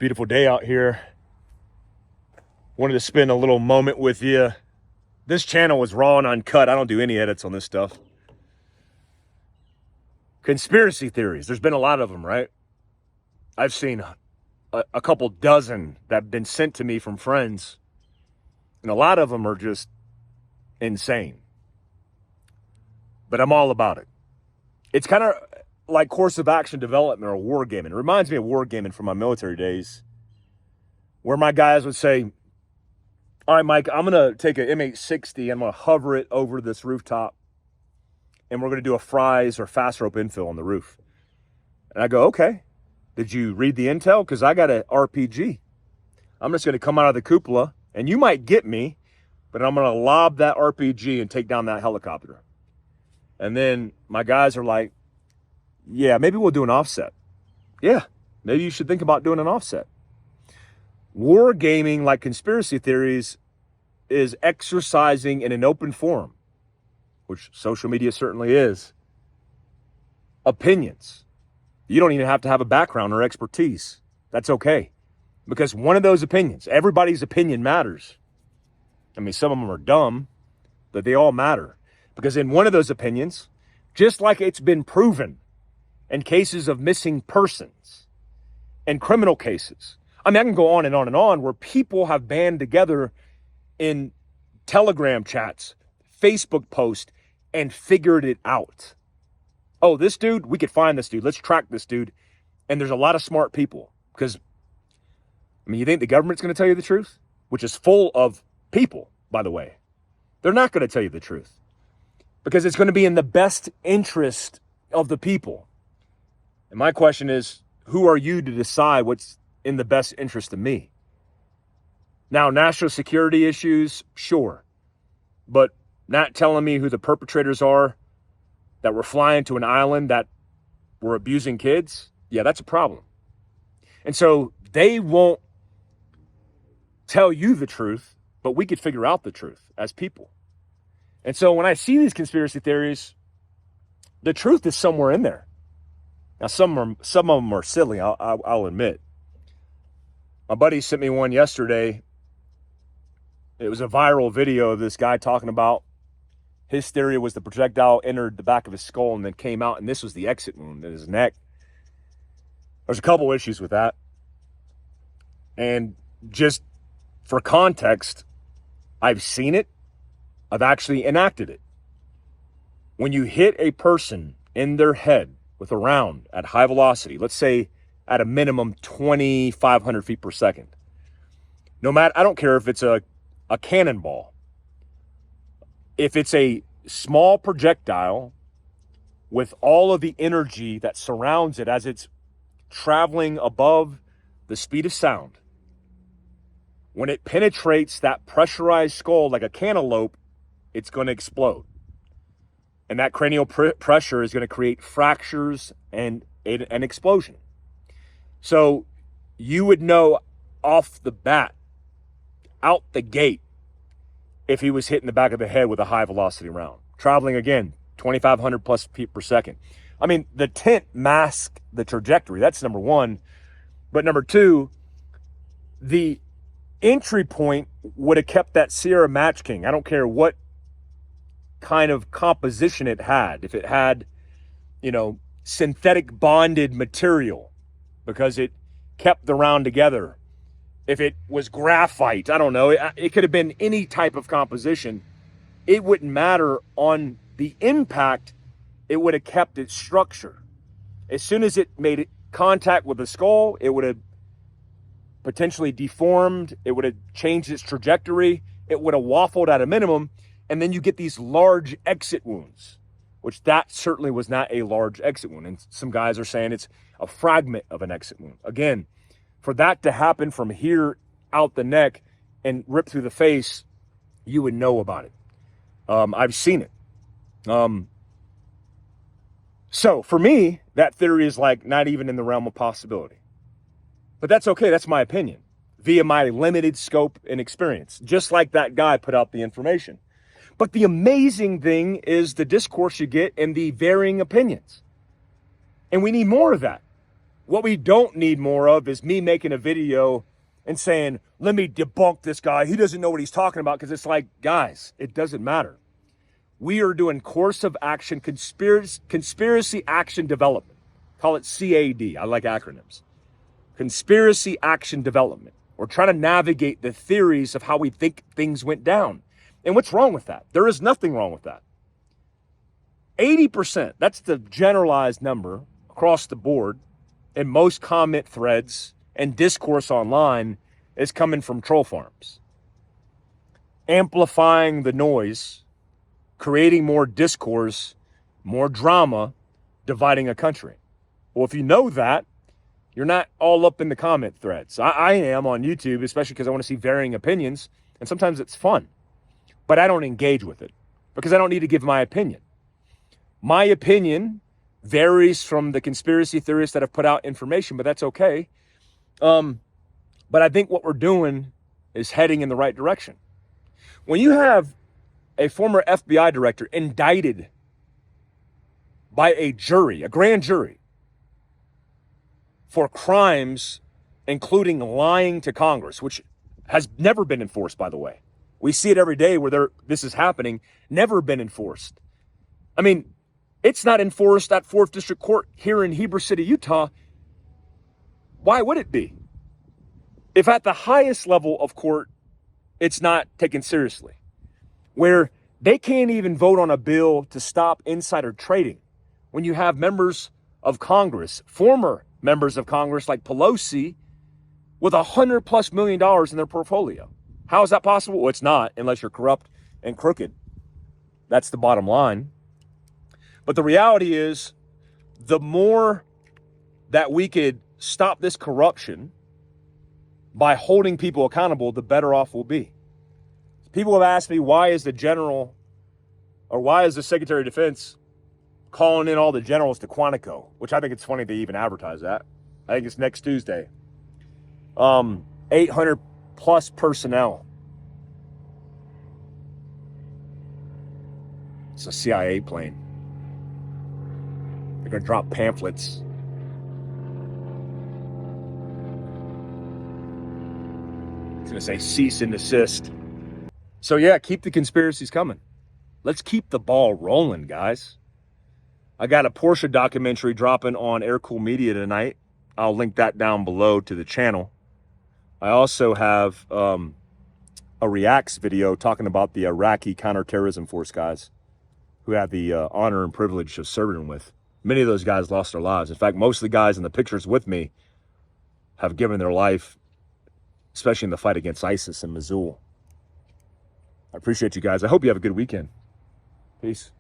Beautiful day out here. Wanted to spend a little moment with you. This channel was raw and uncut. I don't do any edits on this stuff. Conspiracy theories. There's been a lot of them, right? I've seen a couple dozen that have been sent to me from friends. And a lot of them are just insane. But I'm all about it. It's kind of like course of action development or wargaming. It reminds me of wargaming from my military days, where my guys would say, all right, Mike, I'm going to take an M860. I'm going to hover it over this rooftop, and we're going to do a fries or fast rope infill on the roof. And I go, okay. Did you read the intel? Because I got an RPG. I'm just going to come out of the cupola, and you might get me, but I'm going to lob that RPG and take down that helicopter. And then my guys are like, yeah, maybe we'll do an offset. Yeah, maybe you should think about doing an offset. Wargaming, like conspiracy theories, is exercising in an open forum, which social media certainly is, opinions. You don't even have to have a background or expertise. That's okay. Because one of those opinions, everybody's opinion matters. I mean, some of them are dumb, but they all matter. Because in one of those opinions, just like it's been proven in cases of missing persons and criminal cases, I mean, I can go on and on and on, where people have band together in Telegram chats, Facebook posts, and figured it out. Oh, this dude, we could find this dude. Let's track this dude. And there's a lot of smart people. Because, I mean, you think the government's going to tell you the truth? Which is full of people, by the way. They're not going to tell you the truth. Because it's going to be in the best interest of the people. And my question is, who are you to decide what's in the best interest of me? Now, national security issues, sure. But not telling me who the perpetrators are that were flying to an island that were abusing kids, yeah, that's a problem. And so they won't tell you the truth, but we could figure out the truth as people. And so when I see these conspiracy theories, the truth is somewhere in there. Now, some of them are silly, I'll admit. My buddy sent me one yesterday. It was a viral video of this guy talking about his theory was the projectile entered the back of his skull and then came out, and this was the exit wound in his neck. There's a couple issues with that. And just for context, I've seen it. I've actually enacted it. When you hit a person in their head with a round at high velocity, let's say at a minimum 2,500 feet per second, no matter, I don't care if it's a cannonball, if it's a small projectile with all of the energy that surrounds it as it's traveling above the speed of sound, when it penetrates that pressurized skull like a cantaloupe, it's going to explode. And that cranial pressure is going to create fractures and an explosion. So you would know off the bat, out the gate, if he was hitting the back of the head with a high velocity round, traveling again 2,500 plus feet per second. I mean, the tint masks the trajectory. That's number one. But number two, the entry point would have kept that Sierra Match King. I don't care what kind of composition it had. If it had, synthetic bonded material, because it kept the round together. If it was graphite, I don't know. It could have been any type of composition. It wouldn't matter on the impact. It would have kept its structure. As soon as it made contact with the skull, it would have potentially deformed. It would have changed its trajectory. It would have waffled at a minimum. And then you get these large exit wounds, which that certainly was not a large exit wound. And some guys are saying it's a fragment of an exit wound. Again, for that to happen from here out the neck and rip through the face, you would know about it. I've seen it. So for me, that theory is like not even in the realm of possibility. But that's okay. That's my opinion via my limited scope and experience, just like that guy put out the information. But the amazing thing is the discourse you get and the varying opinions. And we need more of that. What we don't need more of is me making a video and saying, let me debunk this guy. He doesn't know what he's talking about. Because it's like, guys, it doesn't matter. We are doing course of action, conspiracy action development. Call it CAD. I like acronyms. Conspiracy action development. We're trying to navigate the theories of how we think things went down. And what's wrong with that? There is nothing wrong with that. 80%, that's the generalized number across the board in most comment threads and discourse online, is coming from troll farms. Amplifying the noise, creating more discourse, more drama, dividing a country. Well, if you know that, you're not all up in the comment threads. I am on YouTube, especially because I want to see varying opinions, and sometimes it's fun. But I don't engage with it because I don't need to give my opinion. My opinion varies from the conspiracy theorists that have put out information, but that's okay. But I think what we're doing is heading in the right direction. When you have a former FBI director indicted by a jury, a grand jury, for crimes including lying to Congress, which has never been enforced, by the way. We see it every day where this is happening, never been enforced. I mean, it's not enforced at 4th District Court here in Heber City, Utah. Why would it be? If at the highest level of court, it's not taken seriously, where they can't even vote on a bill to stop insider trading when you have members of Congress, former members of Congress like Pelosi, with $100+ million in their portfolio. How is that possible? Well, it's not, unless you're corrupt and crooked. That's the bottom line. But the reality is, the more that we could stop this corruption by holding people accountable, the better off we'll be. People have asked me, why is the Secretary of Defense calling in all the generals to Quantico, which I think it's funny they even advertise that. I think it's next Tuesday. 800+ personnel. It's a CIA plane. They're going to drop pamphlets. It's going to say cease and desist. So yeah, keep the conspiracies coming. Let's keep the ball rolling, guys. I got a Porsche documentary dropping on Air Cool Media tonight. I'll link that down below to the channel. I also have a Reacts video talking about the Iraqi counterterrorism force guys who had the honor and privilege of serving with. Many of those guys lost their lives. In fact, most of the guys in the pictures with me have given their life, especially in the fight against ISIS in Mosul. I appreciate you guys. I hope you have a good weekend. Peace.